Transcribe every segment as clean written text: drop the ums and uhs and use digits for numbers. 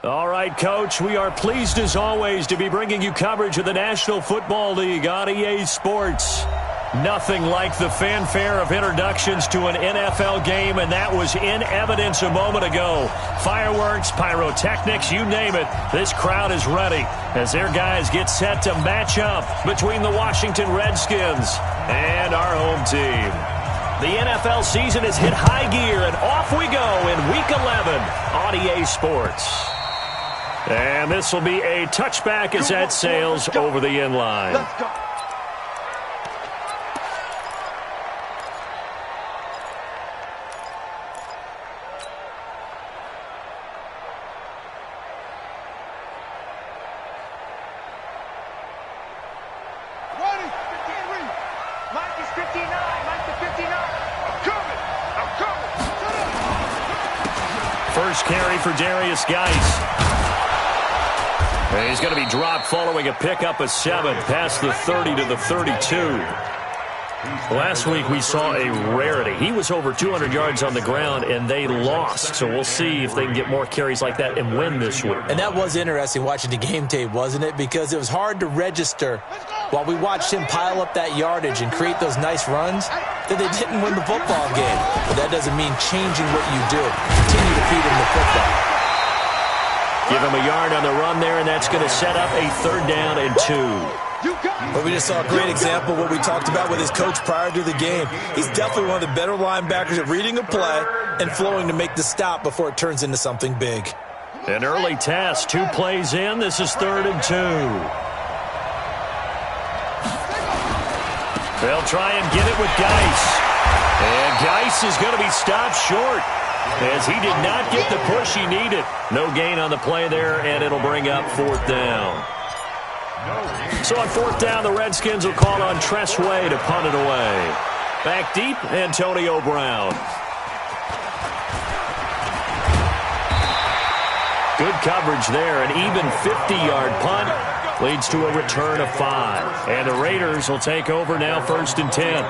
All right, Coach, we are pleased as always to be bringing you coverage of the National Football League on EA Sports. Nothing like the fanfare of introductions to an NFL game, and that was in evidence a moment ago. Fireworks, pyrotechnics, you name it. This crowd is ready as their guys get set to match up between the Washington Redskins and our home team. The NFL season has hit high gear, and off we go in Week 11 on EA Sports. And this will be a touchback as that sails over the end line. Let's go. First carry for Darius Geis. He's going to be dropped following a pickup of 7 past the 30 to the 32. Last week we saw a rarity. He was over 200 yards on the ground, and they lost. So we'll see if they can get more carries like that and win this week. And that was interesting watching the game tape, wasn't it? Because it was hard to register while we watched him pile up that yardage and create those nice runs that they didn't win the football game. But that doesn't mean changing what you do. Continue to feed him the football. Give him a yard on the run there, and that's going to set up a 3rd down and 2. But we just saw a great example of what we talked about with his coach prior to the game. He's definitely one of the better linebackers at reading a play and flowing to make the stop before it turns into something big. An early test, 2 plays in. This is 3rd and 2. They'll try and get it with Geis. And Geis is going to be stopped short as he did not get the push he needed. No gain on the play there, and it'll bring up 4th down. So on 4th down, the Redskins will call on Tressway to punt it away. Back deep, Antonio Brown. Good coverage there. An even 50-yard punt leads to a return of 5. And the Raiders will take over now 1st and 10.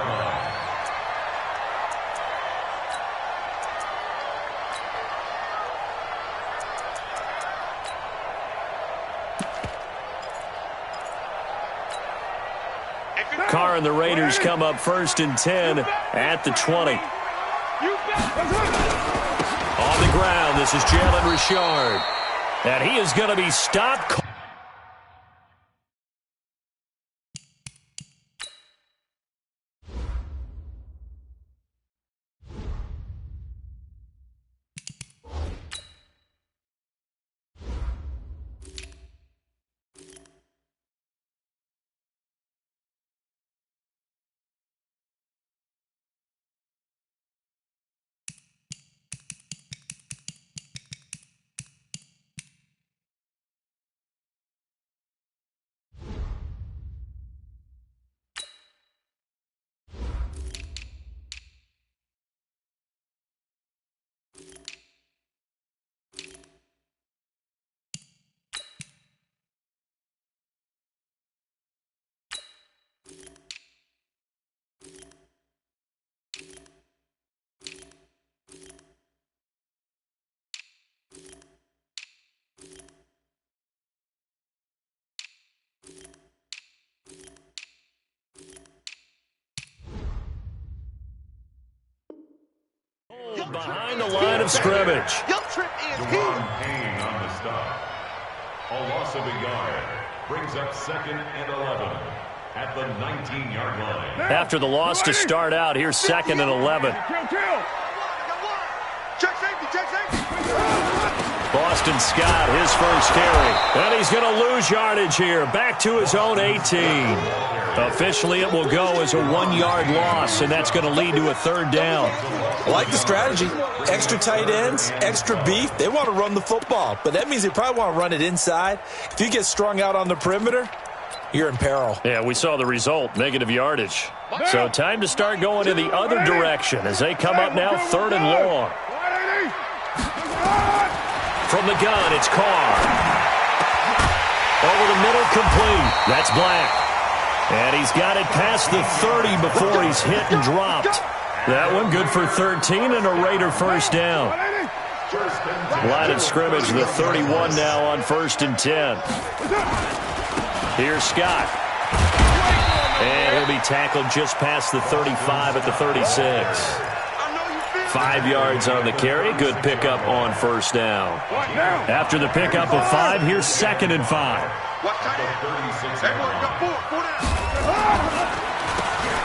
Carr and the Raiders come up 1st and 10 at the 20. On the ground, this is Jalen Richard. And he is going to be stopped. Behind the line of scrimmage. Deron Payne on the stop. A loss of a yard brings up 2nd and 11 at the 19-yard line. After the loss to start out, here's 2nd and 11. Check safety. Boston Scott, his first carry. And he's going to lose yardage here. Back to his own 18. Officially, it will go as a 1-yard loss, and that's going to lead to a 3rd down. I like the strategy. Extra tight ends, extra beef. They want to run the football, but that means they probably want to run it inside. If you get strung out on the perimeter, you're in peril. Yeah, we saw the result, negative yardage. So time to start going in the other direction as they come up now 3rd and long. From the gun, it's Carr. Over the middle, complete. That's Black. And he's got it past the 30 before he's hit and dropped. That one good for 13 and a Raider first down. Line of scrimmage, the 31 now on 1st and 10. Here's Scott. And he'll be tackled just past the 35 at the 36. 5 yards on the carry. Good pickup on 1st down. After the pickup of 5, here's 2nd and 5.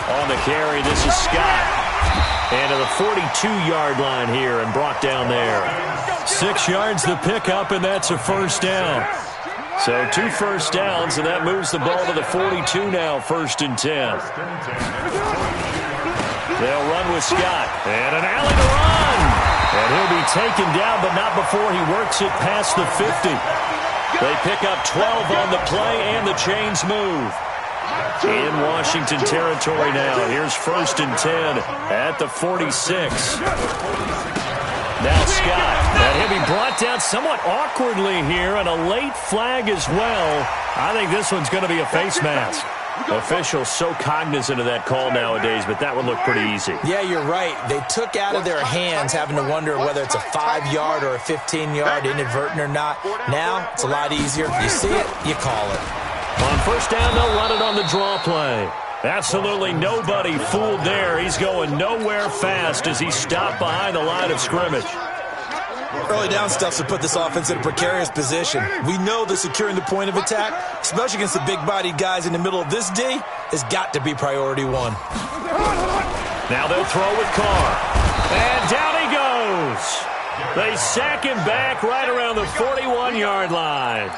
On the carry, this is Scott. And to the 42-yard line here and brought down there. 6 yards the pickup, and that's a 1st down. So 2 first downs, and that moves the ball to the 42 now, 1st and 10. They'll run with Scott. And an alley to run. And he'll be taken down, but not before he works it past the 50. They pick up 12 on the play, and the chains move. In Washington territory now. Here's 1st and 10 at the 46. Now Scott. And he'll be brought down somewhat awkwardly here, and a late flag as well. I think this one's going to be a face mask. Officials so cognizant of that call nowadays, but that one looked pretty easy. Yeah, you're right. They took out of their hands having to wonder whether it's a 5-yard or a 15-yard, inadvertent or not. Now, it's a lot easier. You see it, you call it. On 1st down, they'll run it on the draw play. Absolutely nobody fooled there. He's going nowhere fast as he stopped behind the line of scrimmage. Early down stuffs to put this offense in a precarious position. We know that securing the point of attack, especially against the big-bodied guys in the middle of this D, has got to be priority 1. Now they'll throw with Carr. And down he goes. They sack him back right around the 41-yard line.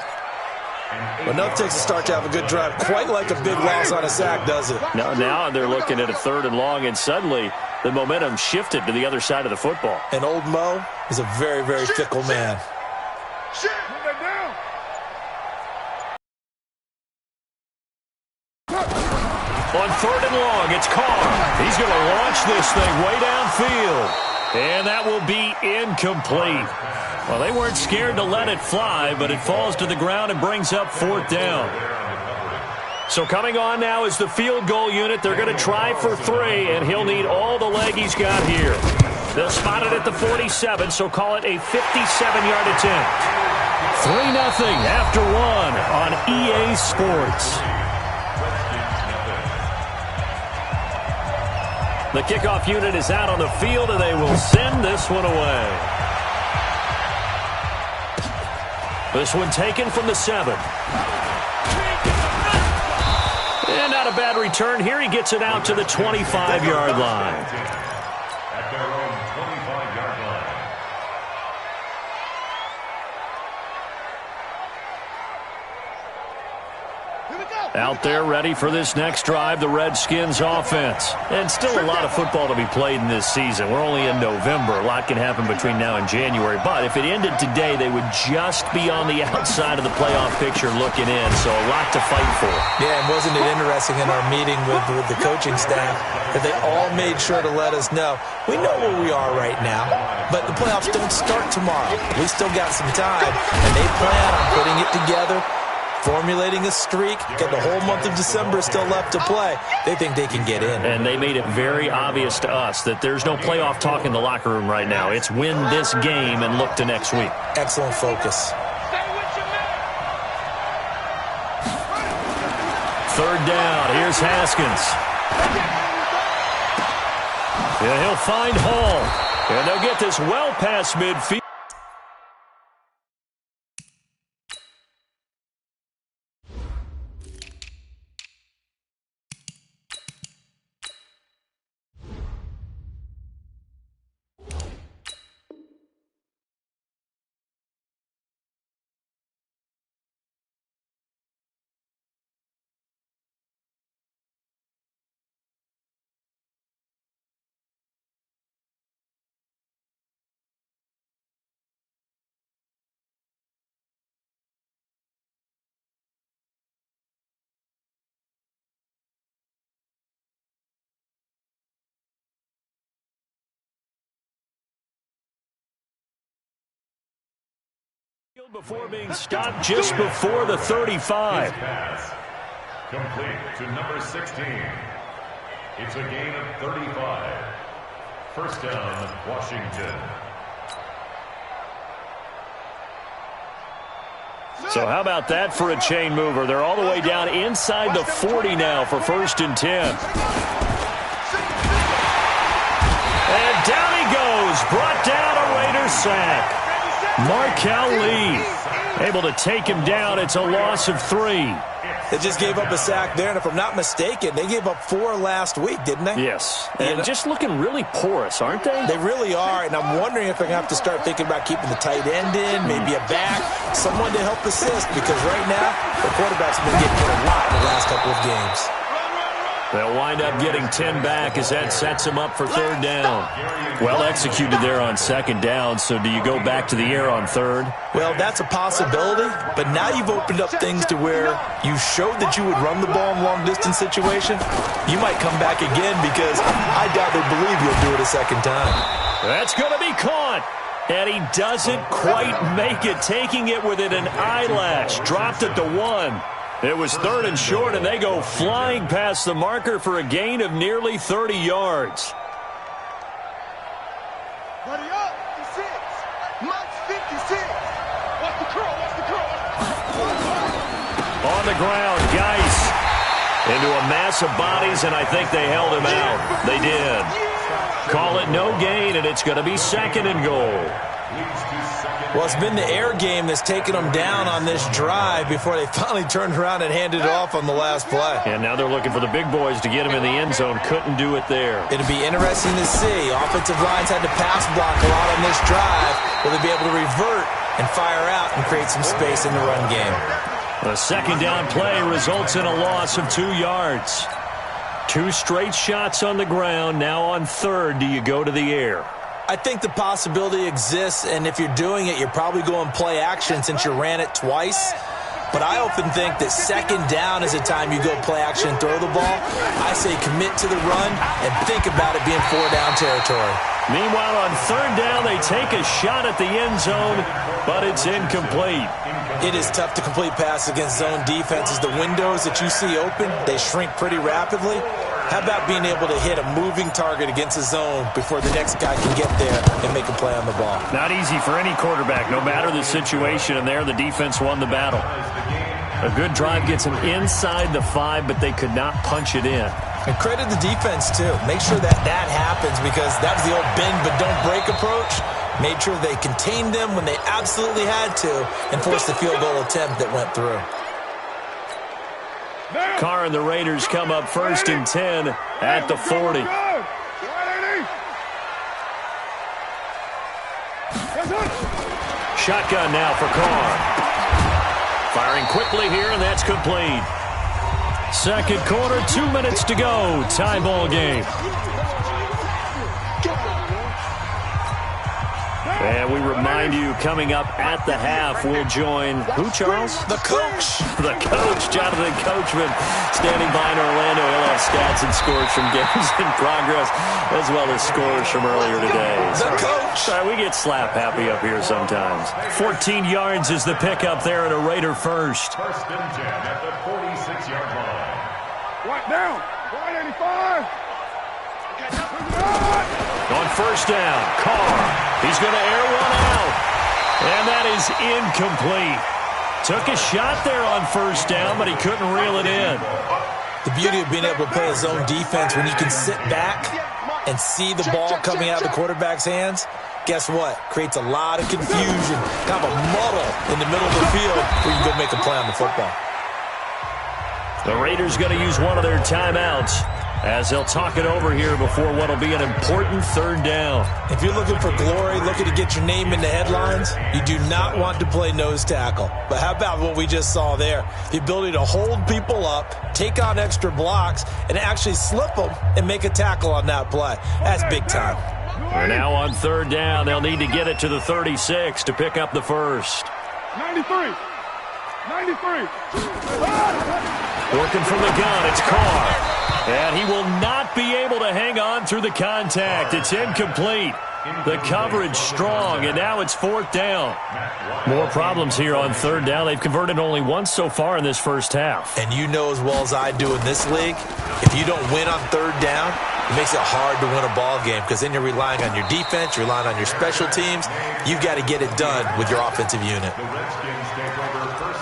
Well, enough takes a start to have a good drive. Quite like a big loss on a sack, does it? Now they're looking at a 3rd and long, and suddenly the momentum shifted to the other side of the football. And old Mo is a very, very fickle man. On 3rd and long, it's Carr. He's going to launch this thing way downfield. And that will be incomplete. Well, they weren't scared to let it fly, but it falls to the ground and brings up 4th down. So coming on now is the field goal unit. They're going to try for 3, and he'll need all the leg he's got here. They'll spot it at the 47, so call it a 57-yard attempt. 3-0 after 1 on EA Sports. The kickoff unit is out on the field, and they will send this one away. This one taken from the 7. And not a bad return here. He gets it out to the 25-yard line. At their own 25-yard line. Out there ready for this next drive, the Redskins offense. And still a lot of football to be played in this season. We're only in November. A lot can happen between now and January. But if it ended today, they would just be on the outside of the playoff picture looking in. So a lot to fight for. Yeah, and wasn't it interesting in our meeting with the coaching staff that they all made sure to let us know, we know where we are right now, but the playoffs don't start tomorrow. We still got some time, and they plan on putting it together, formulating a streak, got the whole month of December still left to play. They think they can get in. And they made it very obvious to us that there's no playoff talk in the locker room right now. It's win this game and look to next week. Excellent focus. 3rd down. Here's Haskins. Yeah, he'll find Hall. And they'll get this well past midfield. Before being stopped just before the 35. Pass complete to number 16. It's a gain of 35. 1st down, Washington. So how about that for a chain mover? They're all the way down inside the 40 now for 1st and 10. And down he goes. Brought down a Raiders sack. Markel Lee able to take him down. It's a loss of 3. They just gave up a sack there, and if I'm not mistaken, they gave up 4 last week, didn't they? Yes, and just looking really porous, aren't they? They really are, and I'm wondering if they're going to have to start thinking about keeping the tight end in, maybe a back, someone to help assist, because right now, the quarterback's been getting hit a lot in the last couple of games. They'll wind up getting 10 back as that sets them up for 3rd down. Well executed there on 2nd down, so do you go back to the air on 3rd? Well, that's a possibility, but now you've opened up things to where you showed that you would run the ball in long-distance situation. You might come back again because I doubt they believe you'll do it a 2nd time. That's going to be caught. And he doesn't quite make it, taking it within an eyelash. Dropped at the 1. It was 3rd and short, and they go flying past the marker for a gain of nearly 30 yards. Buddy up, 56. Max 56. Watch the curl, watch the curl. On the ground, Geis into a mass of bodies, and I think they held him out. They did. Call it no gain, and it's going to be 2nd and goal. Well, it's been the air game that's taken them down on this drive before they finally turned around and handed it off on the last play. And now they're looking for the big boys to get him in the end zone. Couldn't do it there. It'll be interesting to see. Offensive lines had to pass block a lot on this drive. Will they be able to revert and fire out and create some space in the run game? The 2nd down play results in a loss of 2 yards. 2 straight shots on the ground. Now on 3rd, do you go to the air? I think the possibility exists, and if you're doing it, you're probably going play action since you ran it twice. But I often think that 2nd down is the time you go play action and throw the ball. I say commit to the run and think about it being 4-down territory. Meanwhile, on 3rd down, they take a shot at the end zone, but it's incomplete. It is tough to complete passes against zone defenses. The windows that you see open, they shrink pretty rapidly. How about being able to hit a moving target against a zone before the next guy can get there and make a play on the ball? Not easy for any quarterback, no matter the situation, and there the defense won the battle. A good drive gets them inside the 5, but they could not punch it in. And credit the defense, too. Make sure that happens because that was the old bend but don't break approach. Made sure they contained them when they absolutely had to and forced the field goal attempt that went through. Carr and the Raiders come up 1st and 10 at the 40. Shotgun now for Carr. Firing quickly here, and that's complete. 2nd quarter, 2 minutes to go. Tie ball game. And we remind you, coming up at the half, we'll join who, Charles? The coach. The coach, Jonathan Coachman, standing by in Orlando. He'll have stats and scores from games in progress, as well as scores from earlier today. The coach. We get slap happy up here sometimes. 14 yards is the pickup there at a Raider first. 1st and 10 at the 46-yard line. Right down. 185. On 1st down, Carr. He's going to air one out. And that is incomplete. Took a shot there on 1st down, but he couldn't reel it in. The beauty of being able to play a zone defense when you can sit back and see the ball coming out of the quarterback's hands, guess what? Creates a lot of confusion, kind of a muddle in the middle of the field where you can go make a play on the football. The Raiders going to use one of their timeouts as they'll talk it over here before what will be an important 3rd down. If you're looking for glory, looking to get your name in the headlines, you do not want to play nose tackle. But how about what we just saw there? The ability to hold people up, take on extra blocks, and actually slip them and make a tackle on that play. That's big time. And now on 3rd down, they'll need to get it to the 36 to pick up the first. 93. 93. Working from the gun, it's Carr. And he will not be able to hang on through the contact. It's incomplete. The coverage strong, and now it's 4th down. More problems here on 3rd down. They've converted only once so far in this first half. And you know as well as I do in this league, if you don't win on 3rd down, it makes it hard to win a ball game because then you're relying on your defense, you're relying on your special teams. You've got to get it done with your offensive unit. The Redskins take over 1st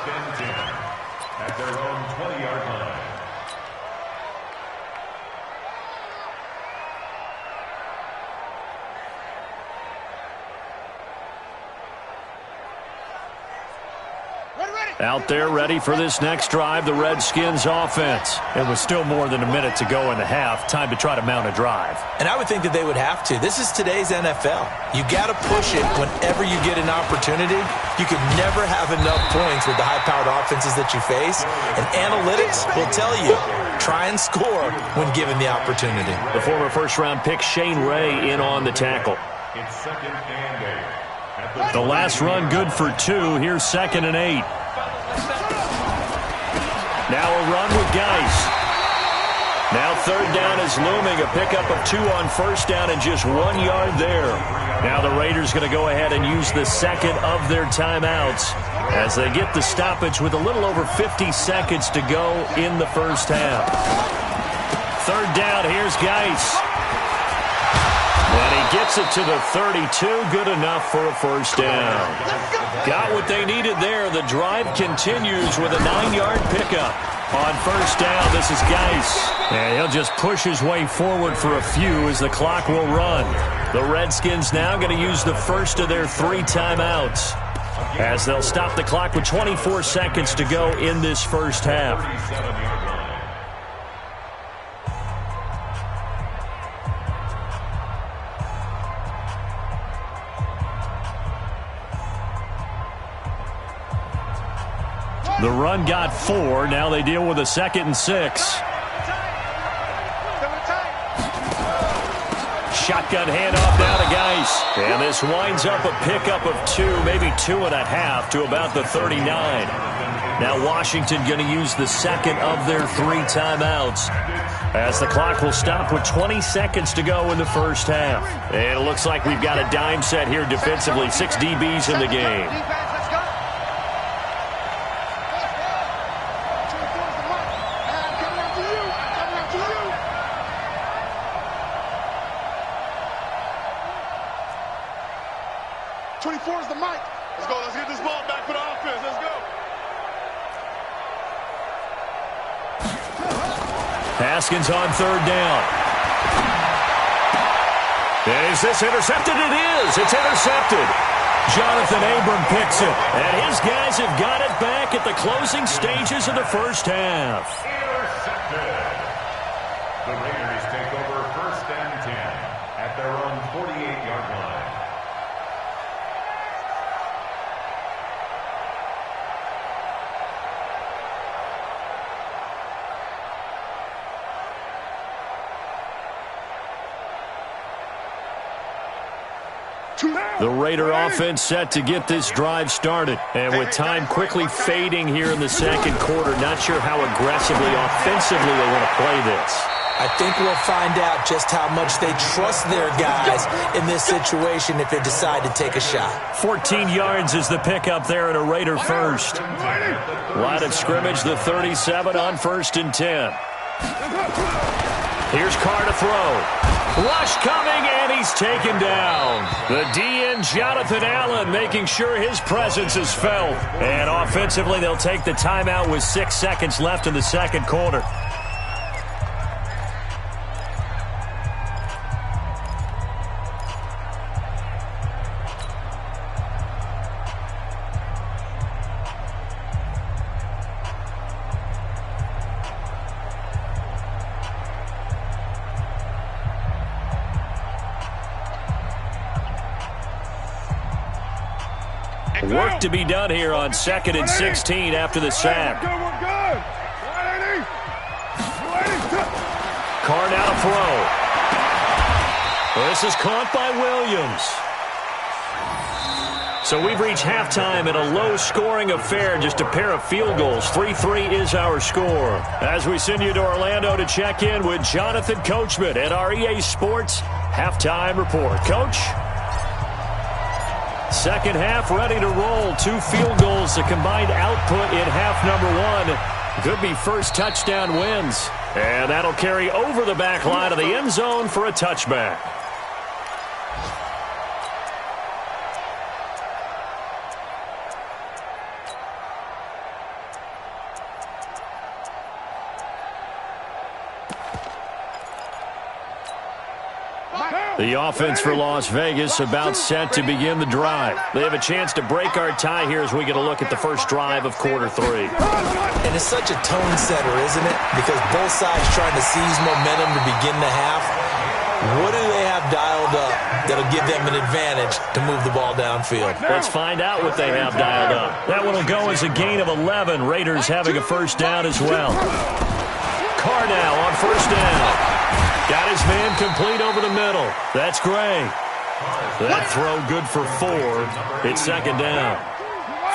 Out there ready for this next drive, the Redskins offense. It was still more than a minute to go in the half. Time to try to mount a drive. And I would think that they would have to. This is today's NFL. You got to push it whenever you get an opportunity. You can never have enough points with the high-powered offenses that you face. And analytics will tell you, try and score when given the opportunity. The former first-round pick Shane Ray in on the tackle. It's 2nd and 8. The last run good for 2. Here's 2nd and 8. Now a run with Geis. Now 3rd down is looming. A pickup of 2 on 1st down and just 1 yard there. Now the Raiders going to go ahead and use the second of their timeouts as they get the stoppage with a little over 50 seconds to go in the first half. 3rd down, here's Geis. And he gets it to the 32. Good enough for a first down. Got what they needed there. The drive continues with a 9-yard pickup. On first down, this is Geis. And he'll just push his way forward for a few as the clock will run. The Redskins now going to use the first of their 3 timeouts as they'll stop the clock with 24 seconds to go in this first half. The run got 4. Now they deal with a 2nd and 6. Shotgun handoff now to Geis. And this winds up a pickup of 2, maybe 2.5 to about the 39. Now Washington going to use the second of their 3 timeouts as the clock will stop with 20 seconds to go in the first half. And it looks like we've got a dime set here defensively. 6 DBs in the game. 24 is the mic. Let's go. Let's get this ball back for the offense. Let's go. Haskins on 3rd down. Is this intercepted? It is. It's intercepted. Jonathan Abram picks it. And his guys have got it back at the closing stages of the first half. Intercepted. The Raiders take over 1st and 10 at their own 48-yard line. The Raider offense set to get this drive started. And with time quickly fading here in the second quarter, not sure how aggressively, offensively they want to play this. I think we'll find out just how much they trust their guys in this situation if they decide to take a shot. 14 yards is the pickup there and a Raider first. Line of scrimmage, the 37 on 1st and 10. Here's Carr to throw. Rush coming, and he's taken down. The DN, Jonathan Allen, making sure his presence is felt. And offensively, they'll take the timeout with 6 seconds left in the second quarter. Work to be done here on 2nd and 16 after the sack. Carr now to throw. This is caught by Williams. So we've reached halftime in a low-scoring affair, just a pair of field goals. 3-3 is our score. As we send you to Orlando to check in with Jonathan Coachman at our EA Sports Halftime Report. Coach? Second half ready to roll. 2 field goals, the combined output in half number 1. Could be first touchdown wins. And that'll carry over the back line of the end zone for a touchback. The offense for Las Vegas about set to begin the drive. They have a chance to break our tie here as we get a look at the first drive of quarter 3. And it's such a tone setter, isn't it? Because both sides trying to seize momentum to begin the half. What do they have dialed up that'll give them an advantage to move the ball downfield? Let's find out what they have dialed up. That one will go as a gain of 11. Raiders having a first down as well. Carr now on first down. Got his man complete over the middle. That's Gray. That throw good for 4. It's second down.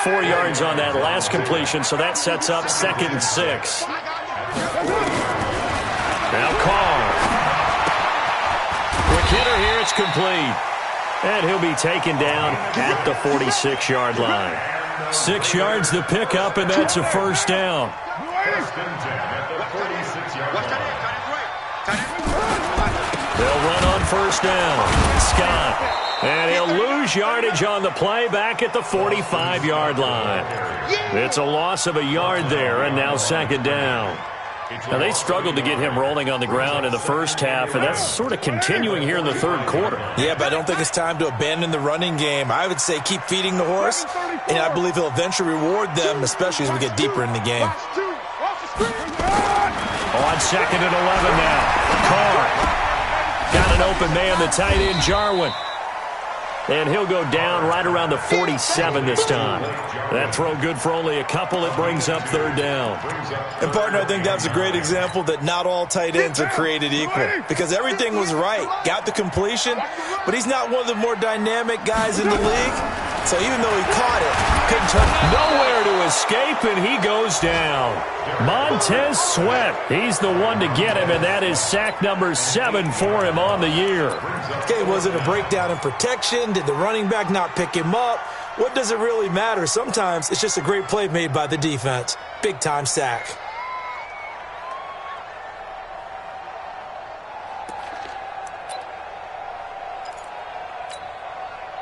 4 yards on that last completion, so that sets up 2nd and 6. Now Carr. Quick hitter here, it's complete. And he'll be taken down at the 46-yard line. 6 yards the pickup, and that's a first down. First and 10 at the 46-yard line. They'll run on first down. Scott. And he'll lose yardage on the play back at the 45-yard line. It's a loss of a yard there, and now second down. Now, they struggled to get him rolling on the ground in the first half, and that's sort of continuing here in the third quarter. Yeah, but I don't think it's time to abandon the running game. I would say keep feeding the horse, and I believe he'll eventually reward them, especially as we get deeper in the game. On 2nd and 11 now. Carr. Got an open man, the tight end, Jarwin. And he'll go down right around the 47 this time. That throw good for only a couple. It brings up third down. And, partner, I think that was a great example that not all tight ends are created equal. Because everything was right. Got the completion, but he's not one of the more dynamic guys in the league. So even though he caught it, couldn't turn. Nowhere to escape, and he goes down. Montez Sweat, he's the one to get him, and that is sack number 7 for him on the year. Okay, was it a breakdown in protection? Did the running back not pick him up? What does it really matter? Sometimes it's just a great play made by the defense. Big-time sack.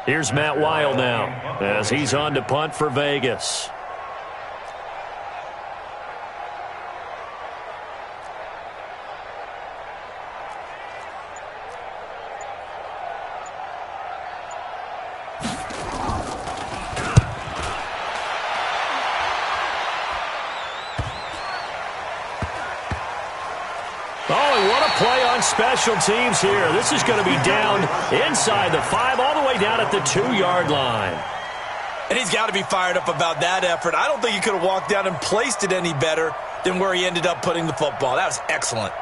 Here's Matt Weil now as he's on to punt for Vegas. Play on special teams here. This is going to be down inside the 5, all the way down at the 2-yard line. And he's got to be fired up about that effort. I don't think he could have walked down and placed it any better than where he ended up putting the football. That was excellent.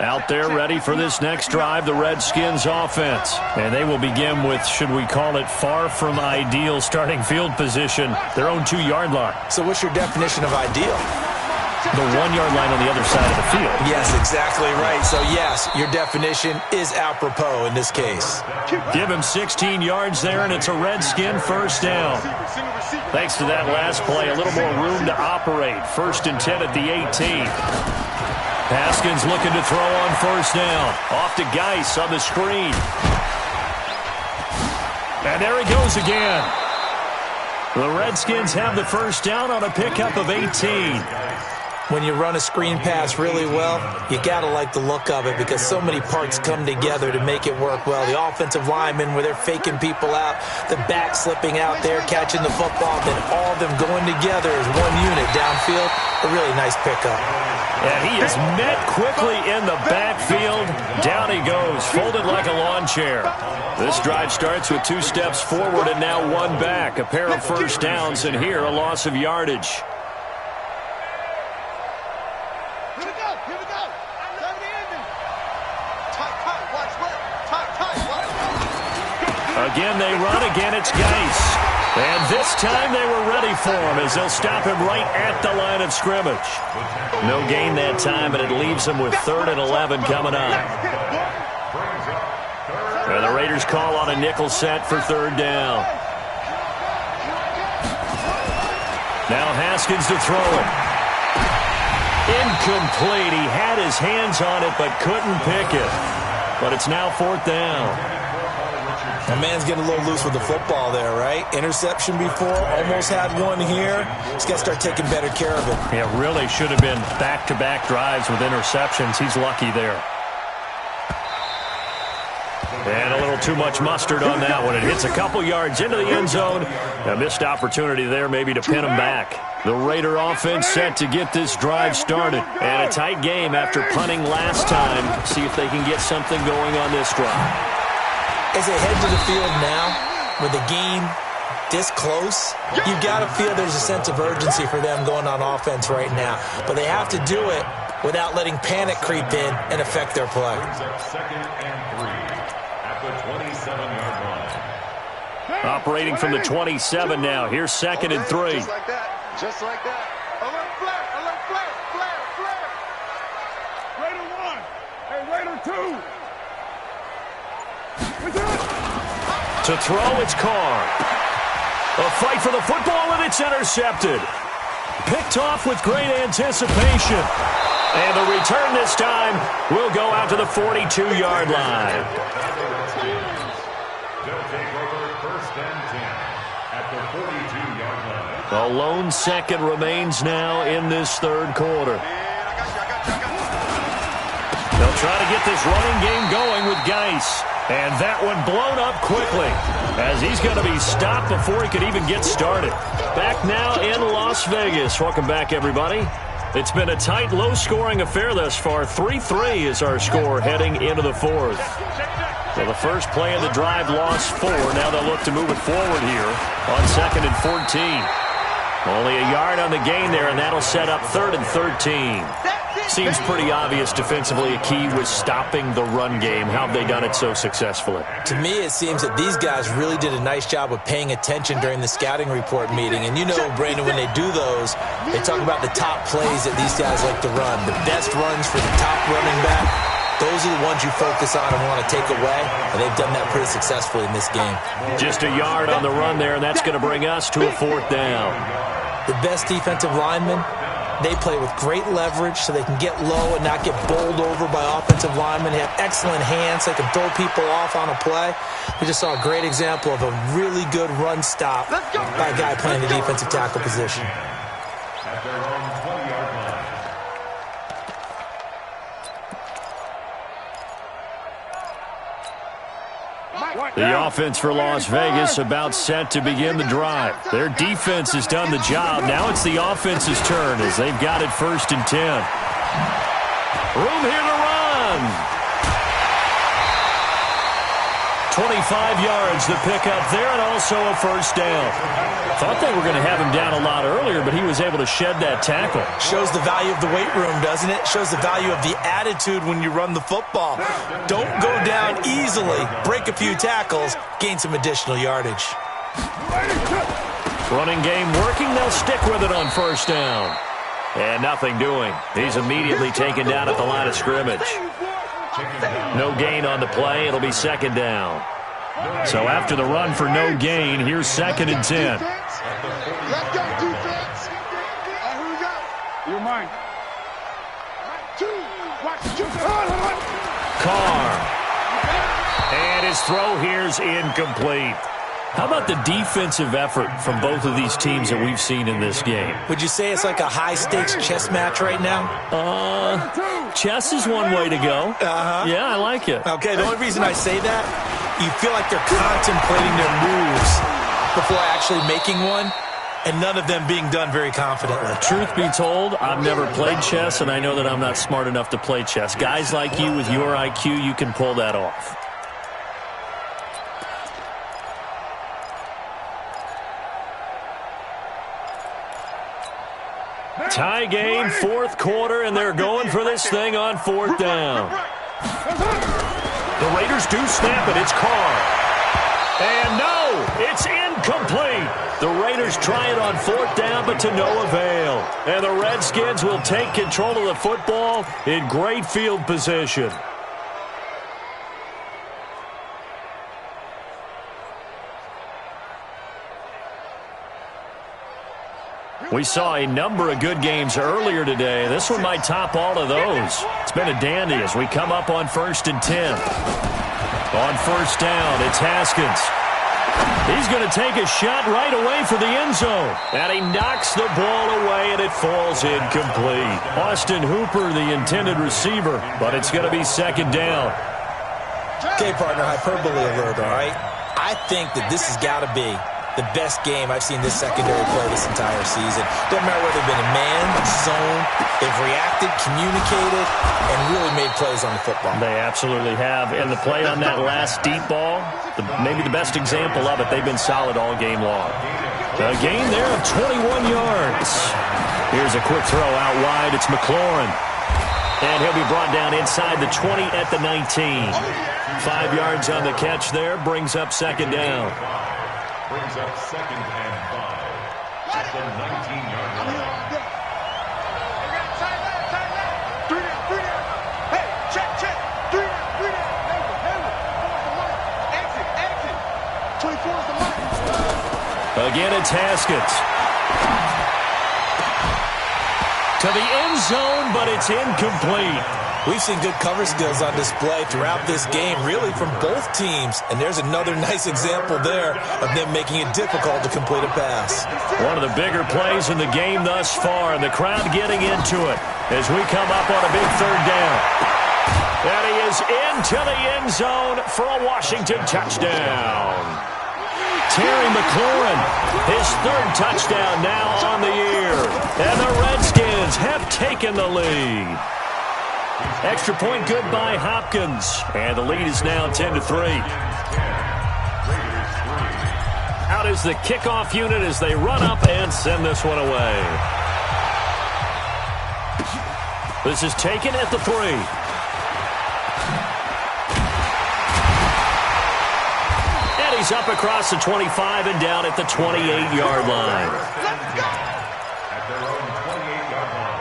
Out there ready for this next drive, the Redskins offense. And they will begin with, should we call it, far from ideal starting field position, their own 2-yard line. So what's your definition of ideal? The 1-yard line on the other side of the field. Yes, exactly right. So, yes, your definition is apropos in this case. Give him 16 yards there, and it's a Redskin first down. Thanks to that last play, a little more room to operate. 1st and 10 at the 18. Haskins looking to throw on first down. Off to Geis on the screen. And there he goes again. The Redskins have the first down on a pickup of 18. When you run a screen pass really well, you got to like the look of it because so many parts come together to make it work well. The offensive linemen, where they're faking people out, the back slipping out there, catching the football, then all of them going together as one unit downfield. A really nice pickup. And he is met quickly in the backfield. Down he goes, folded like a lawn chair. This drive starts with 2 steps forward and now 1 back. A pair of first downs, and here a loss of yardage. Again, they run. Again, it's Geis. And this time they were ready for him as they'll stop him right at the line of scrimmage. No gain that time, and it leaves him with 3rd and 11 coming up. And the Raiders call on a nickel set for 3rd down. Now Haskins to throw it. Incomplete. He had his hands on it but couldn't pick it. But it's now 4th down. My man's getting a little loose with the football there, right? Interception before, almost had one here. He's got to start taking better care of it. Yeah, really should have been back-to-back drives with interceptions. He's lucky there. And a little too much mustard on that one. It hits a couple yards into the end zone. A missed opportunity there maybe to pin him back. The Raider offense set to get this drive started. And a tight game after punting last time. See if they can get something going on this drive. As they head to the field now, with the game this close, you've got to feel there's a sense of urgency for them going on offense right now. But they have to do it without letting panic creep in and affect their play. Second and 3 at the 27-yard line. Operating from the 27 now. Here's second and 3. Just like that. Just like that. Alert flare. Alert flare. Flare. Flare. Raider 1. Hey, Raider 2. To throw, it's Carr. A fight for the football, and it's intercepted. Picked off with great anticipation. And the return this time will go out to the 42-yard line. They'll take over first and 10 at the 42-yard line. A lone second remains now in this third quarter. They'll try to get this running game going with Geis. And that one blown up quickly as he's going to be stopped before he could even get started. Back now in Las Vegas. Welcome back, everybody. It's been a tight, low-scoring affair thus far. 3-3 is our score heading into the fourth. So the first play of the drive lost 4. Now they'll look to move it forward here on second and 14. Only a yard on the gain there, and that'll set up third and 13. Seems pretty obvious defensively a key was stopping the run game. How have they done it so successfully? To me, it seems that these guys really did a nice job of paying attention during the scouting report meeting. And you know, Brandon, when they do those, they talk about the top plays that these guys like to run. The best runs for the top running back, those are the ones you focus on and want to take away. And they've done that pretty successfully in this game. Just a yard on the run there, and that's going to bring us to a fourth down. The best defensive linemen, they play with great leverage so they can get low and not get bowled over by offensive linemen. They have excellent hands. They can throw people off on a play. We just saw a great example of a really good run stop by a guy playing the defensive tackle position. At their own 20-yard line. The offense for Las Vegas about set to begin the drive. Their defense has done the job. Now it's the offense's turn as they've got it first and 10. Room here to run. 25 yards the pickup there, and also a first down. Thought they were going to have him down a lot earlier, but he was able to shed that tackle. Shows the value of the weight room, doesn't it? Shows the value of the attitude when you run the football. Don't go down easily. Break a few tackles. Gain some additional yardage. Running game working. They'll stick with it on first down. And nothing doing. He's immediately taken down at the line of scrimmage. No gain on the play. It'll be second down. So after the run for no gain, here's second and 10. Let's go, defense. Here we go. You're mine. 2. Watch. Carr. And his throw here's incomplete. How about the defensive effort from both of these teams that we've seen in this game? Would you say it's like a high-stakes chess match right now? Chess is one way to go. Yeah, I like it. Okay, the only reason I say that, you feel like they're contemplating their moves before actually making one, and none of them being done very confidently. Truth be told, I've never played chess, and I know that I'm not smart enough to play chess. Guys like you with your IQ, you can pull that off. Tie game, fourth quarter, and they're going for this thing on fourth down. The Raiders do snap it. It's Carr. And no, it's incomplete. The Raiders try it on fourth down, but to no avail. And the Redskins will take control of the football in great field position. We saw a number of good games earlier today. This one might top all of those. It's been a dandy as we come up on first and 10. On first down, it's Haskins. He's going to take a shot right away for the end zone. And he knocks the ball away, and it falls incomplete. Austin Hooper, the intended receiver, but it's going to be second down. Okay, partner, hyperbole alert, all right? I think that this has got to be the best game I've seen this secondary play this entire season. Doesn't matter whether they've been in man, zone, they've reacted, communicated, and really made plays on the football. They absolutely have. And the play on that last deep ball, maybe the best example of it, they've been solid all game long. A gain there of 21 yards. Here's a quick throw out wide. It's McLaurin. And he'll be brought down inside the 20 at the 19. 5 yards on the catch there, brings up second down. Brings up second and 5 at the 19-yard line. Three down. Hey, check. Three down. Exit. 24 is the line. Again, it's Haskins. To the end zone, but it's incomplete. We've seen good cover skills on display throughout this game, really from both teams. And there's another nice example there of them making it difficult to complete a pass. One of the bigger plays in the game thus far, and the crowd getting into it as we come up on a big third down. And he is into the end zone for a Washington touchdown. Terry McLaurin, his third touchdown now on the year. And the Redskins have taken the lead. Extra point good by Hopkins. And the lead is now 10-3. Out is the kickoff unit as they run up and send this one away. This is taken at the 3. And he's up across the 25 and down at the 28-yard line. Let's go. At their own 28-yard line.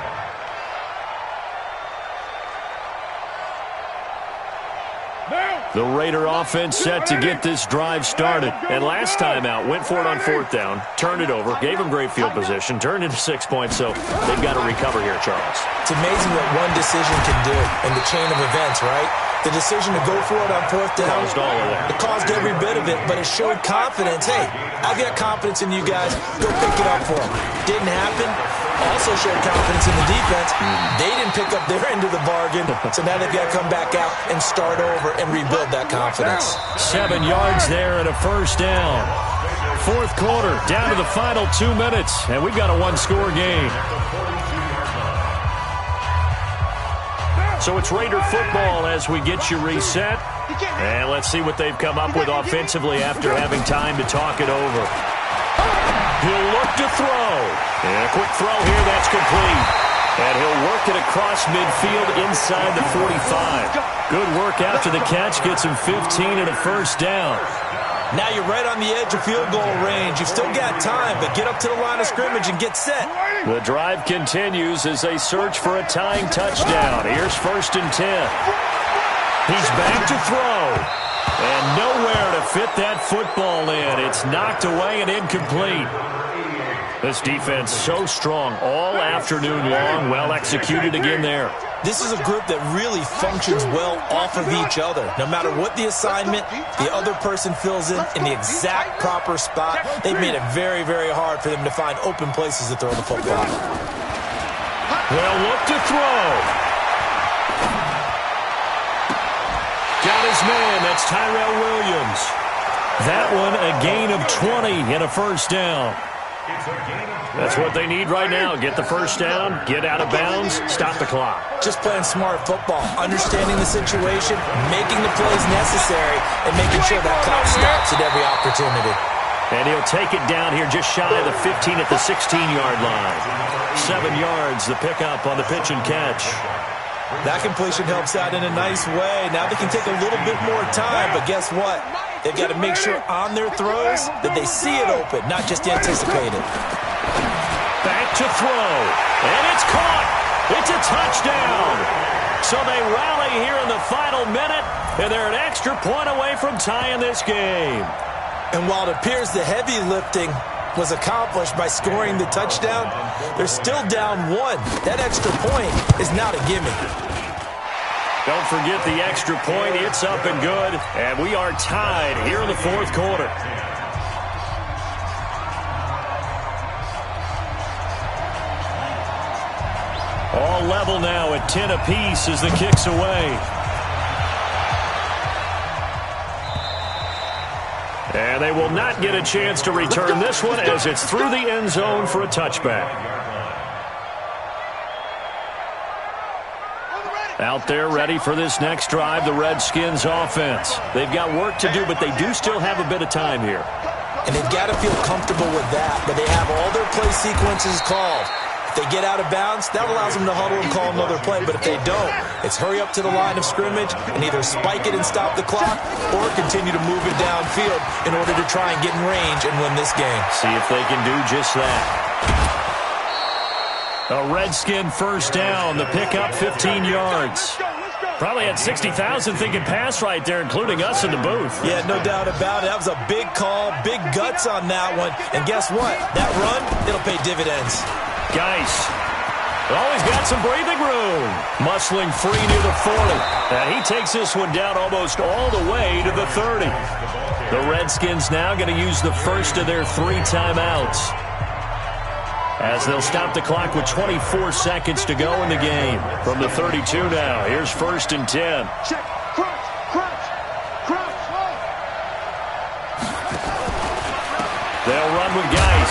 The Raider offense set to get this drive started. And last time out, went for it on fourth down, turned it over, gave them great field position, turned into 6 points, so they've got to recover here, Charles. It's amazing what one decision can do in the chain of events, right? The decision to go for it on fourth down. Caused all of that. It caused every bit of it, but it showed confidence. Hey, I've got confidence in you guys. Go pick it up for them. Didn't happen. Also showed confidence in the defense. They didn't pick up their end of the bargain, so now they've got to come back out and start over and rebuild that confidence. 7 yards there and a first down. Fourth quarter, down to the final 2 minutes, and we've got a one-score game. So it's Raider football as we get you reset. And let's see what they've come up with offensively after having time to talk it over. He'll look to throw. And a quick throw here, that's complete. And he'll work it across midfield inside the 45. Good work after the catch, gets him 15 and a first down. Now you're right on the edge of field goal range. You've still got time, but get up to the line of scrimmage and get set. The drive continues as they search for a tying touchdown. Here's 1st and 10. He's back to throw. And nowhere to fit that football in. It's knocked away and incomplete. This defense so strong all afternoon long. Well executed again there. This is a group that really functions well off of each other. No matter what the assignment, the other person fills in the exact proper spot. They've made it very, very hard for them to find open places to throw the football. They'll look to throw. Got his man. That's Tyrell Williams. That one a gain of 20 and a first down. That's what they need right now. Get the first down, get out of bounds, stop the clock. Just playing smart football, understanding the situation, making the plays necessary, and making sure that clock stops at every opportunity. And he'll take it down here just shy of the 15 at the 16-yard line. 7 yards, the pickup on the pitch and catch. That completion helps out in a nice way. Now they can take a little bit more time, but guess what? They've got to make sure on their throws that they see it open, not just anticipate it. Back to throw, and it's caught. It's a touchdown. So they rally here in the final minute, and they're an extra point away from tying this game. And while it appears the heavy lifting was accomplished by scoring the touchdown, they're still down 1. That extra point is not a gimme. Don't forget the extra point. It's up and good. And we are tied here in the fourth quarter. All level now at 10 apiece as the kick's away. And they will not get a chance to return this one as it's through the end zone for a touchback. Out there ready for this next drive, the Redskins offense. They've got work to do, but they do still have a bit of time here. And they've got to feel comfortable with that, but they have all their play sequences called. If they get out of bounds, that allows them to huddle and call another play. But if they don't, it's hurry up to the line of scrimmage and either spike it and stop the clock or continue to move it downfield in order to try and get in range and win this game. See if they can do just that. A Redskin first down. The pickup 15 yards. Probably had 60,000 thinking pass right there, including us in the booth. Yeah, no doubt about it. That was a big call, big guts on that one. And guess what? That run, it'll pay dividends. Geis. Always got some breathing room. Muscling free near the 40. And he takes this one down almost all the way to the 30. The Redskins now going to use the first of their 3 timeouts, as they'll stop the clock with 24 seconds to go in the game. From the 32 now, here's 1st and 10. Check. Crunch. Crunch. Crunch. They'll run with Geis.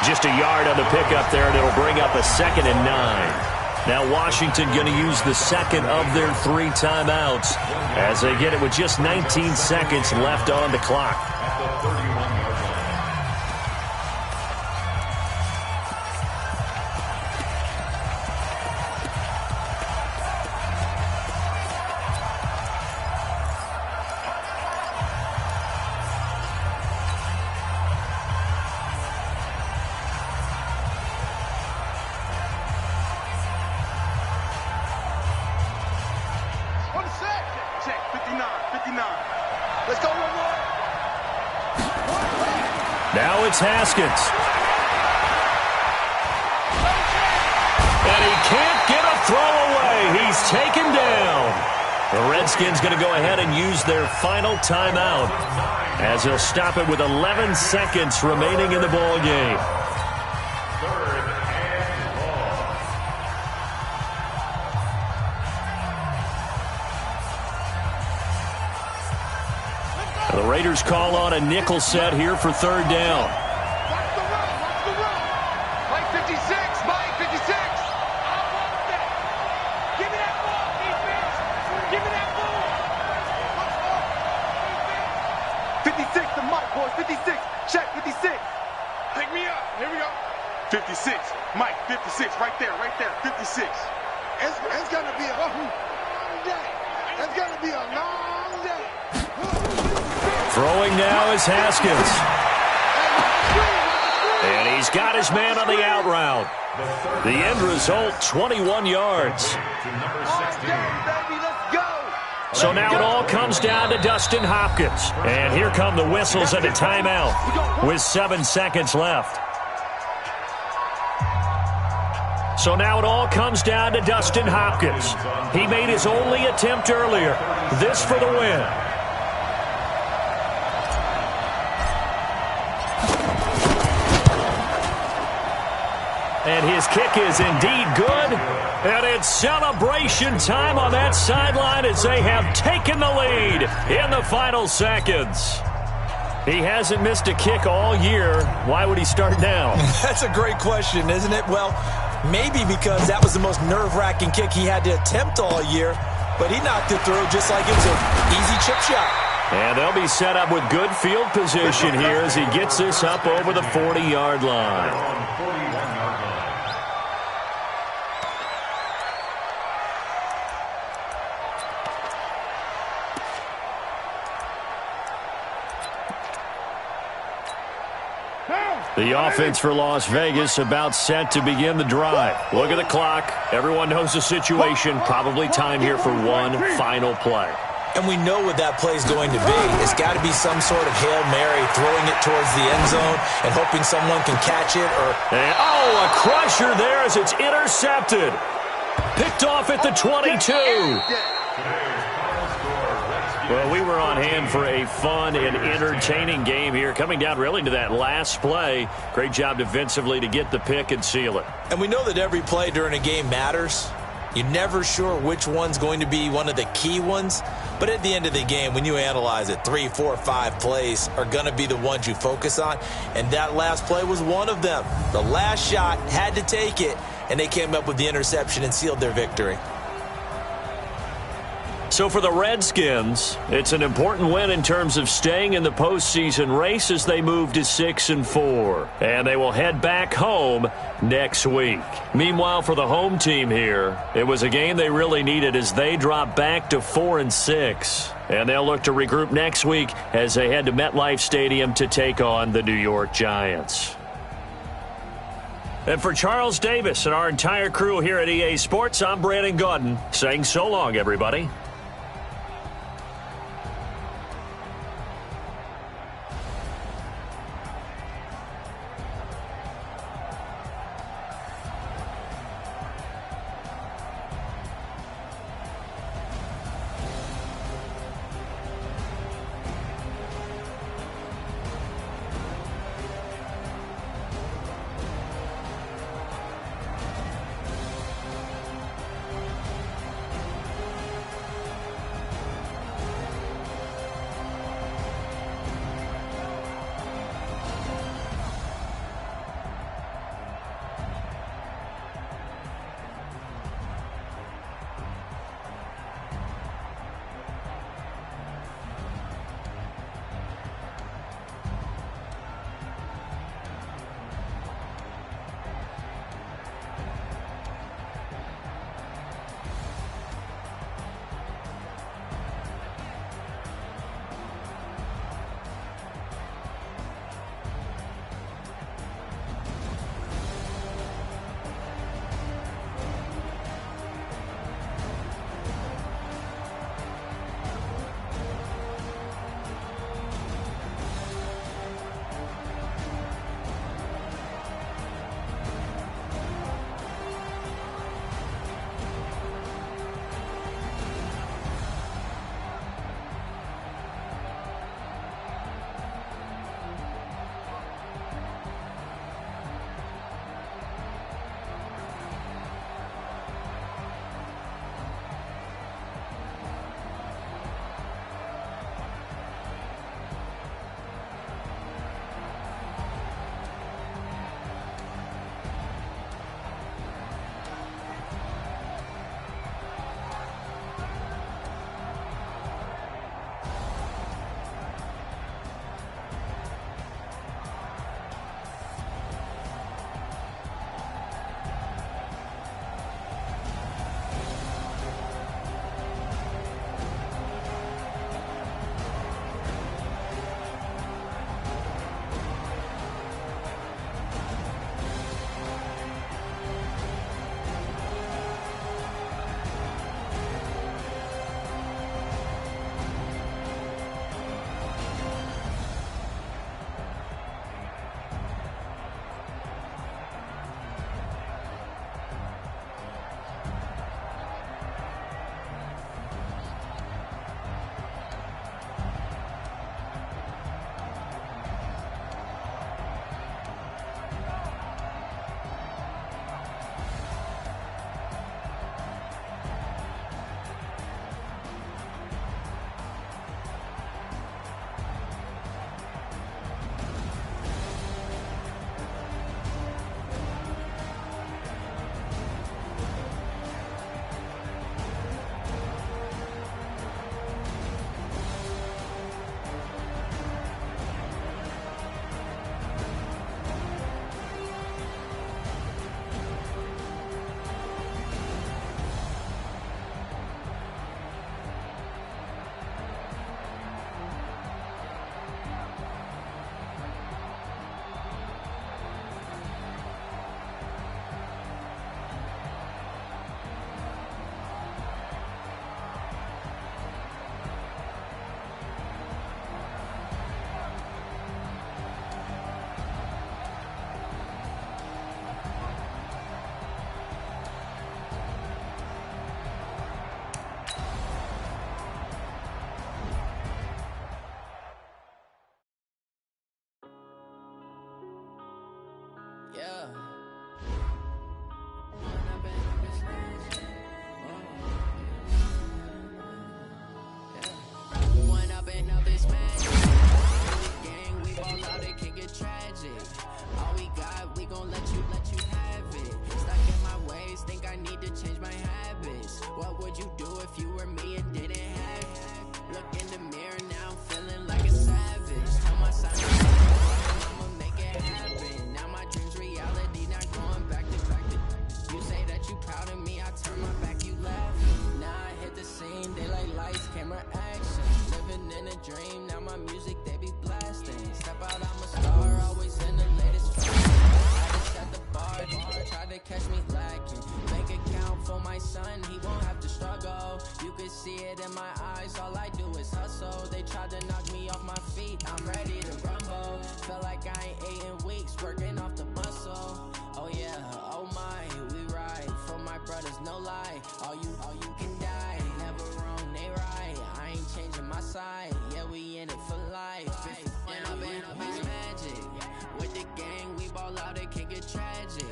Just a yard on the pickup there, and it'll bring up a 2nd and 9. Now Washington going to use the second of their 3 timeouts as they get it with just 19 seconds left on the clock. Now it's Haskins. And he can't get a throw away. He's taken down. The Redskins going to go ahead and use their final timeout, as he'll stop it with 11 seconds remaining in the ball game. The Raiders call on a nickel set here for 3rd down. Watch the run. Watch the run. Mike 56. Mike 56. I want that. Give me that ball, defense. Give me that ball. 56 to Mike, boys. 56. Check 56. Pick me up. Here we go. 56. Mike 56. Right there. Right there. 56. It's going to be a long day. It's going to be a long day. Throwing now is Haskins. And he's got his man on the out route. The end result, 21 yards. So now it all comes down to Dustin Hopkins. And here come the whistles and a timeout with 7 seconds left. So now it all comes down to Dustin Hopkins. He made his only attempt earlier. This for the win. And his kick is indeed good. And it's celebration time on that sideline as they have taken the lead in the final seconds. He hasn't missed a kick all year. Why would he start now? That's a great question, isn't it? Well, maybe because that was the most nerve-wracking kick he had to attempt all year. But he knocked it through just like it was an easy chip shot. And they'll be set up with good field position here as he gets this up over the 40-yard line. The offense for Las Vegas about set to begin the drive. Look at the clock. Everyone knows the situation. Probably time here for one final play. And we know what that play is going to be. It's got to be some sort of Hail Mary, throwing it towards the end zone and hoping someone can catch it. A crusher there as it's intercepted. Picked off at the 22. Well, we were on hand for a fun and entertaining game here, coming down really to that last play. Great job defensively to get the pick and seal it. And we know that every play during a game matters. You're never sure which one's going to be one of the key ones. But at the end of the game, when you analyze it, 3, 4, 5 plays are going to be the ones you focus on. And that last play was one of them. The last shot had to take it, and they came up with the interception and sealed their victory. So for the Redskins, it's an important win in terms of staying in the postseason race as they move to 6-4. And they will head back home next week. Meanwhile, for the home team here, it was a game they really needed as they drop back to 4-6. And they'll look to regroup next week as they head to MetLife Stadium to take on the New York Giants. And for Charles Davis and our entire crew here at EA Sports, I'm Brandon Gaudin saying so long, everybody. light in my eyes, all I do is hustle. They tried to knock me off my feet, I'm ready to rumble. Feel like I ain't ate in weeks, working off the muscle. Oh yeah, oh my, we ride for my brothers, no lie. All you can die, never wrong, they right. I ain't changing my side, yeah, we in it for life. And I've been magic with the gang, we ball out, it can get tragic.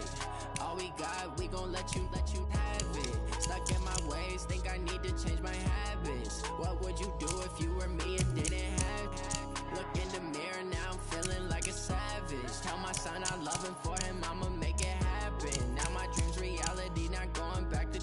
All we got, we gon' let you have it. Stuck in my ways, think I need to change my habits. What would you do if you were me and didn't have it? Look in the mirror, now I'm feeling like a savage. Tell my son I love him, for him I'ma make it happen. Now my dream's reality, not going back to.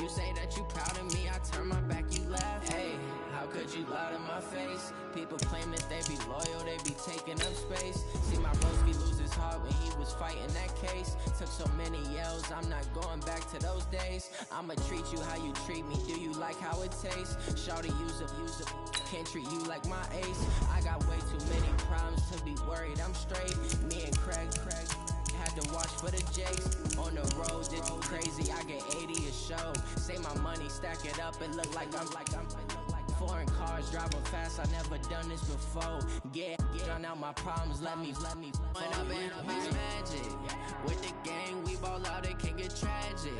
You say that you proud of me, I turn my back, you laugh. Hey, how could you lie to my face? People claim that they be loyal, they be taking up space. See my broski lose his heart when he was fighting that case. Took so many yells, I'm not going back to those days. I'ma treat you how you treat me, do you like how it tastes? Shawty, use up, can't treat you like my ace. I got way too many problems to be worried, I'm straight. Me and Craig had to watch for the Jakes. On the road, it's crazy, I get 80 a show. Say my money, stack it up, it look like I'm foreign cars, driving fast, I never done this before. Get drown out my problems, let me When I've been magic with the gang, we ball out, it can get tragic.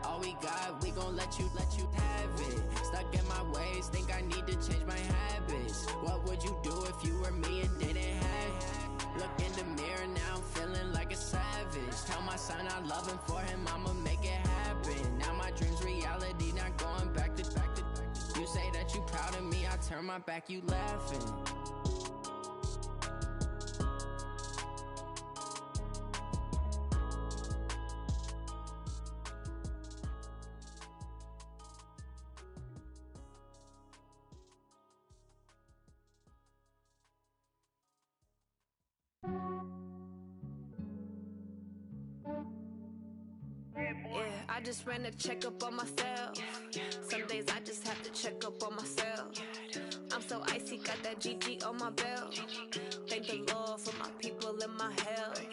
All we got, we gon' let you have it. Stuck in my ways, think I need to change my habits. What would you do if you were me and didn't have it? Look in the mirror, now I'm feeling like a savage. Tell my son I love him, for him I'ma make it happen. Now my dream's reality, not going back to. You say that you proud of me, I turn my back, you laughing. Yeah, I just ran a checkup on myself. Some days I just have to check up on myself. I'm so icy, got that GG on my belt. Thank the Lord for my people and my health.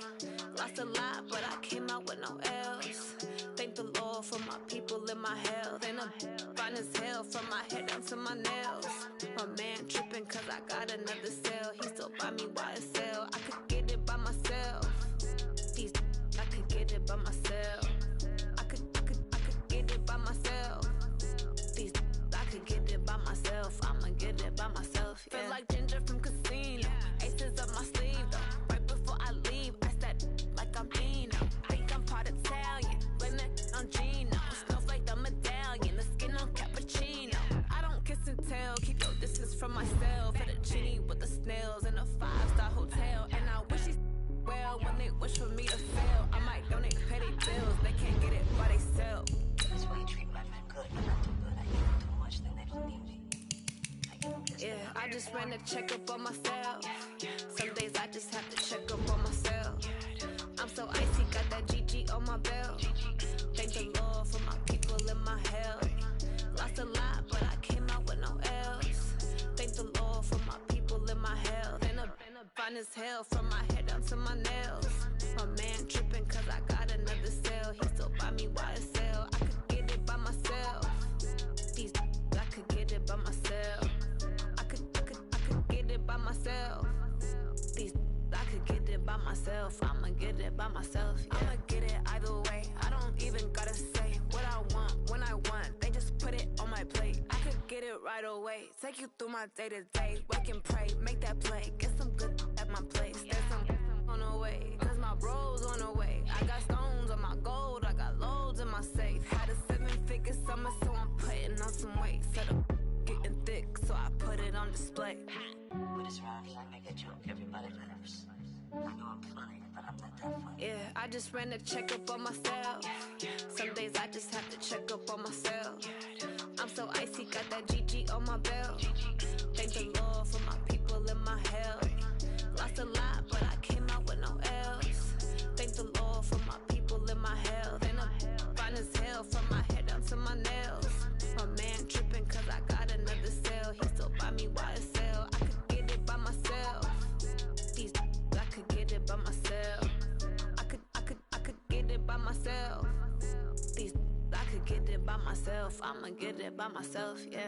Lost a lot, but I came out with no L's. Thank the Lord for my people and my health. And I'm fine as hell from my head down to my nails. My man tripping cause I got another cell. He still buy me YSL. I could get it by myself. These I could get it by myself. I could get it by myself. These I could get it by myself. I'ma get it by myself. Yeah. Feel like Ginger from Casino. Aces up my sleeve though. Right before I leave, I said like I'm Dino. Think I'm part Italian. Blame it on Gino. Snowflake the medallion. The skin on cappuccino. I don't kiss and tell. Keep your distance from myself. For the genie with the snails in a 5-star hotel. And I wish he's well when they wish for me to fail. I might donate, pay their bills. They can't get it by themselves. That's why you treat my men good, but not too good. I give them too much, then they don't need me. Yeah, I just ran a checkup on myself. Some days I just have to check up on myself. I'm so icy, got that GG on my belt. Thank the Lord for my people and my health. Lost a lot, but I came out with no L's. Thank the Lord for my people and my health. And I'm fine as hell from my head down to my nails. My man tripping cause I got another cell. He still buy me YSL. I could get it by myself. These I could get it by myself. I could get it by myself. These I could get it by myself. I'ma get it by myself. Yeah. I'ma get it either way. I don't even gotta say what I want when I want. They just put it on my plate. I could get it right away. Take you through my day to day. Wake and pray, make that play. Get some good at my place. There's some on the way, cause my bros on the way. I got stones on my gold. I got loads in my safe. Had a 7-figure summer, so I'm putting on some weight. Set up getting thick, so I put it on display. But it's around here, I make a joke, everybody laughs. I know I'm funny, but I'm not that funny. Yeah, I just ran a checkup on myself. Some days I just have to check up on myself. I'm so icy, got that GG on my belt. Thank the Lord for my people and my health. Lost a lot, but I came out with no L's. Thank the Lord for my people and my health. And I'm fine as hell from my head down to my nails. My man tripping cause I got another cell. He still buy me YSL. I could get it by myself. These I could get it by myself. I could get it by myself. These I could get it by myself. myself. I'ma get it by myself, yeah.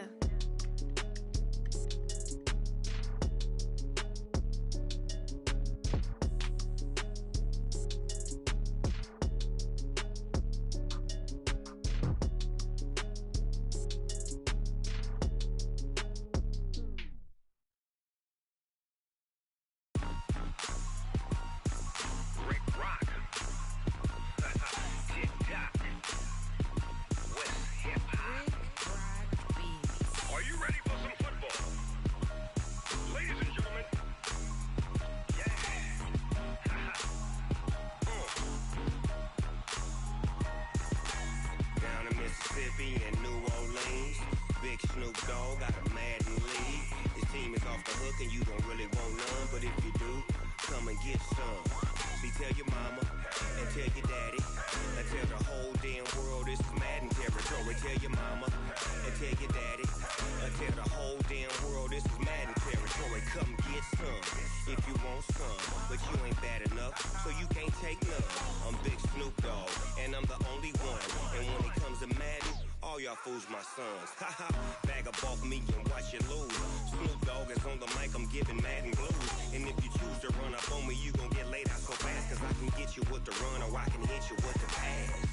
Fools my sons. Haha, bag up off me and watch you lose. Snoop Dogg is on the mic, I'm giving Madden blues. And if you choose to run up on me, you gon' get laid out so fast. Cause I can get you with the run or I can hit you with the pass.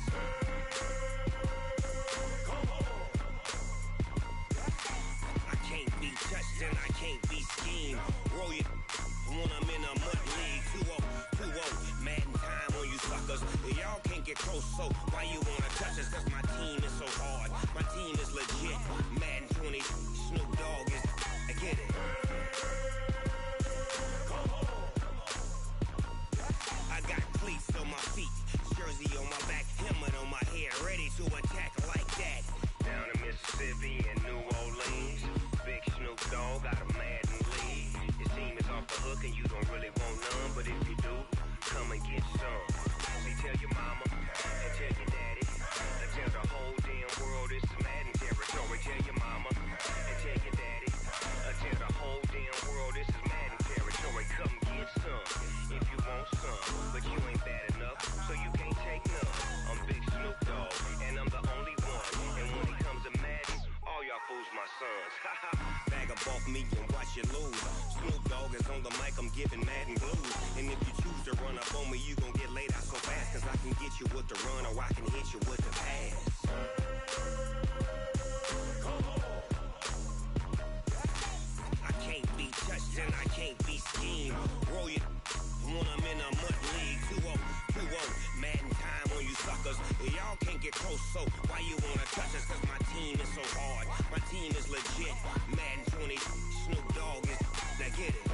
I can't be touched and I can't be schemed. Roll you when I'm in a mud league. 2-0, 2-0, Madden time on you suckers. Y'all can't get close, so why you wanna touch us? Cause my team is so hard. My team is legit. Madden 20, Snoop Dogg is. I get it. I got cleats on my feet, jersey on my back, helmet on my head, ready to attack like that. Down in Mississippi and New Orleans, big Snoop Dogg got a Madden league. Your team is off the hook and you don't really want none, but if you do, come and get some. See, tell your mama and tell your daddy, and tell the whole damn world this is Madden territory. Tell your mama and tell your daddy, and tell the whole damn world this is Madden territory. Come get some if you want some, but you ain't bad enough, so you can't take none. I'm big Snoop Dogg, and I'm the only one. And when it comes to Madden, all y'all fools my sons. Haha, bag up off me and watch you lose. Snoop Dogg is on the mic, I'm giving Madden blues. And if you choose to run up on me, you gon' get laid out so fast. Cause I can get you with the run or I can hit you with the pass. I can't be touched and I can't be schemed. Roll you when I'm in a mud league. 2-0, 2-0, Madden time on you suckers. Y'all can't get close, so why you wanna touch us? Cause my team is so hard. My team is legit. Madden 20, Snoop Dogg is. Now get it.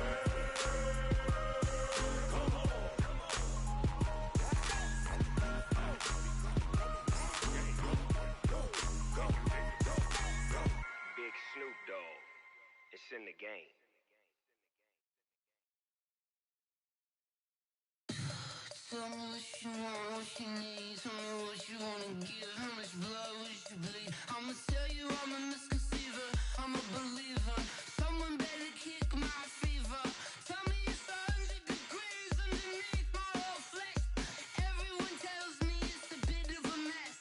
Big Snoop Dogg. It's in the game. Tell me what you want, what you need. Tell me what you wanna give. How much blood would you bleed? I'ma tell you I'm a misconceiver. I'm a believer. Someone better kick my fever. Tell me it's 100 degrees underneath my whole flesh. Everyone tells me it's a bit of a mess.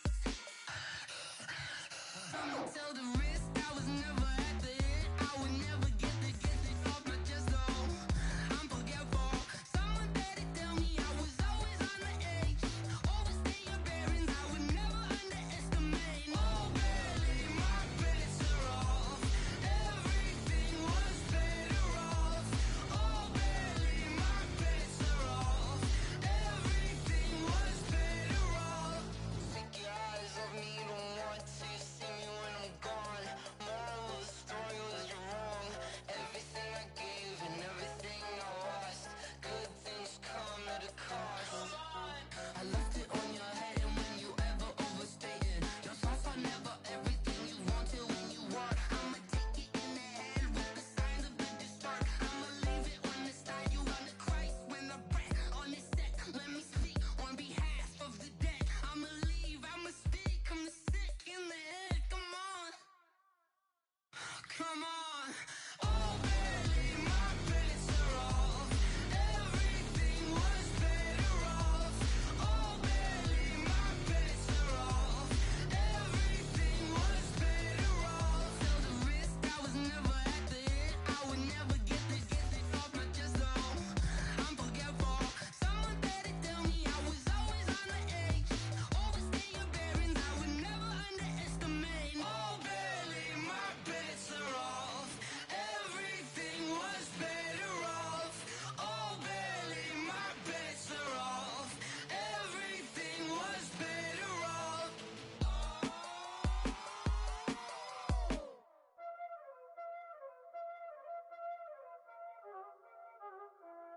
I'ma tell the risk I was never at the end. I would never get it off my chest though. I'm forgetful. Someone better tell me I was always on the edge. Overstay your bearings, I would never underestimate. Oh barely, my bets are off. Everything was better off.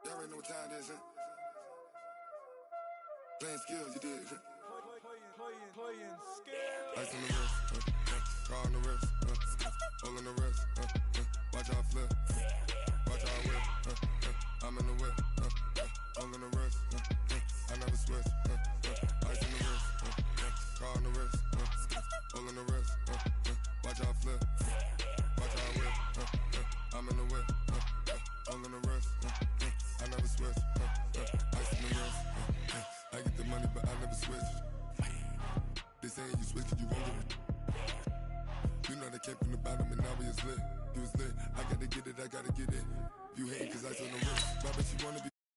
Y'all already know what time it is, huh? Playing skills, you did. Playing skills. Ice on the wrist, car on the wrist, hole in the wrist, watch how I flip, watch how I whip, I'm in the whip, hole in the wrist, I never switch, ice on the wrist, car on the wrist, hole in the wrist, watch how I flip, watch how I whip, I'm in the whip, hole in the wrist, I never switch, ice on the wrist, I get the money but I never switch. They saying you switch cause you won't get it. You know they came from the bottom and now we is lit. You was lit, I gotta get it, I gotta get it. You hate cause I on the wrist. My bitch, you wanna be